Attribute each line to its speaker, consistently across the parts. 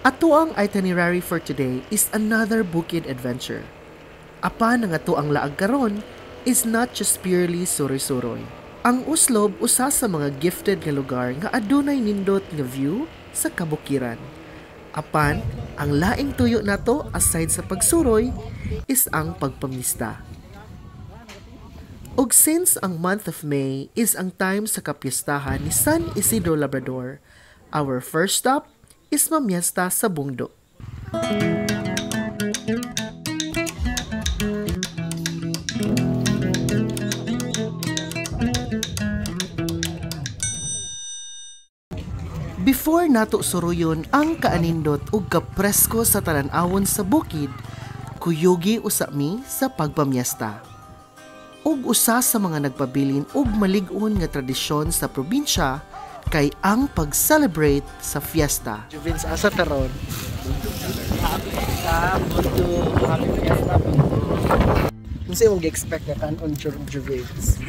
Speaker 1: Ato ang itinerary for today is another bukid adventure. Apan nga ato ang laag karon is not just purely suroy-suroy. Ang Uslob usa sa mga gifted nga lugar nga adunay nindot nga view sa kabukiran. Apan, ang laing tuyo nato aside sa pagsuroy is ang pagpamista. Ug since ang month of May is ang time sa kapistahan ni San Isidro Labrador, our first stop is mamiesta sa bungdo. Before nato suruyon ang kaanindot ug kapresko sa tanan-awon sa bukid, kuyugi usa mi sa pagpamiesta. Ug usa sa mga nagpabilin ug malig-on nga tradisyon sa probinsya kay ang pag-celebrate sa fiesta.
Speaker 2: Juvens asa taron. Sa mundo happy fiesta. Unsa imong gi-expect ka kanon Juvens?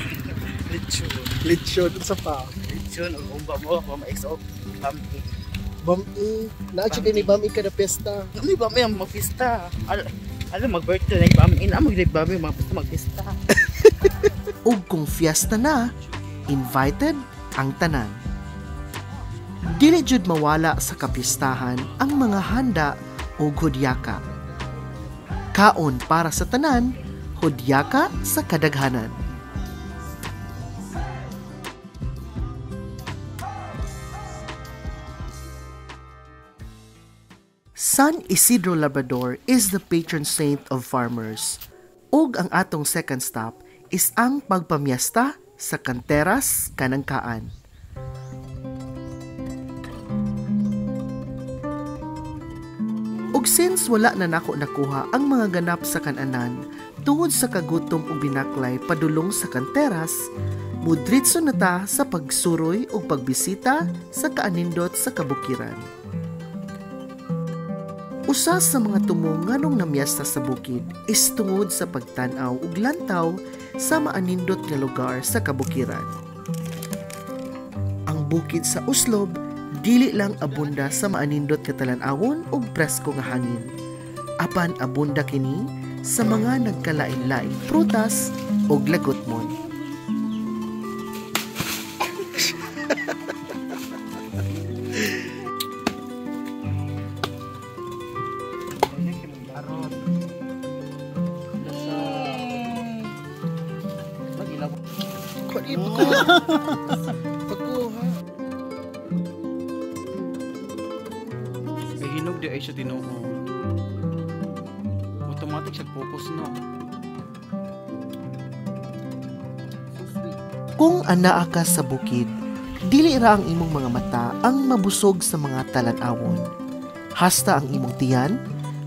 Speaker 2: Lechon sa pa.
Speaker 3: Lechon ug umba mo ma-exo.
Speaker 2: Bami, na-check ni Bami kada pesta.
Speaker 3: Ano ba may magpista? Alam mag-birthday na Bami, ina mag-Bami magpista.
Speaker 1: Ug kung fiesta na, invited ang tanan. Dili jud mawala sa kapistahan ang mga handa ug hudyaka. Kaon para sa tanan, hudyaka sa kadaghanan. San Isidro Labrador is the patron saint of farmers. Ug ang atong second stop is ang pagpamiesta sa Canteras, Kanangkaan. Ug since wala na nako nakuha ang mga ganap sa kananan tungod sa kagutom ug binaklay padulong sa Canteras, mudritso na ta sa pagsuroy ug pagbisita sa kaanindot sa kabukiran. Usa sa mga tumong nganong namiesta sa bukid is tungod sa pagtan-aw ug lantaw sa maanindot nga lugar sa kabukiran. Ang bukid sa Uslob dili lang abunda sa maanindot nga talan-awon ug presko nga hangin. Apan abunda kini sa mga nagkalain-laing prutas ug lagotmon.
Speaker 2: Pagkuha.
Speaker 4: Ay hinog di ay siya tinuod. Automatic siya focus no.
Speaker 1: Kung anaa ka sa bukid, dili ra ang imong mga mata ang mabusog sa mga talan-awon. Hasta ang imong tiyan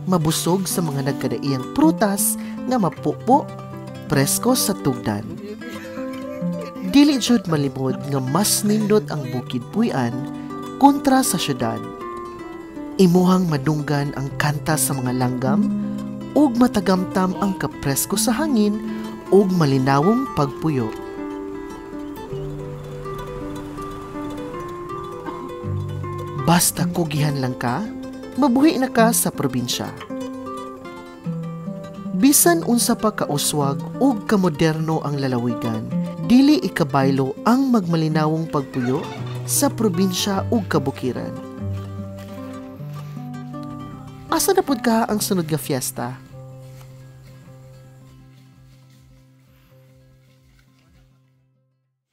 Speaker 1: mabusog sa mga nagkadaiyang prutas nga mapupo presko sa tugdan. Dili jud malimod nga mas nindot ang bukid puy-an kontra sa syudad. Imuhang madunggan ang kanta sa mga langgam ug matagamtam ang kapresko sa hangin ug malinawong pagpuyo. Basta kugihan lang ka, mabuhi na ka sa probinsya. Bisan unsa pa kauswag ug kamoderno ang lalawigan, dili ikabaylo ang magmalinawong pagpuyo sa probinsya ug kabukiran. Asa na pud ka ang sunod nga fiesta?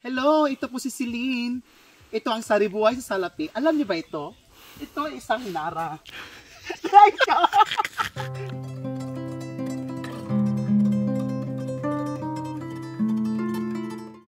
Speaker 5: Hello, ito po si Celine. Ito ang saribuhay sa Salapi. Alam niyo ba ito? Ito ay isang nara.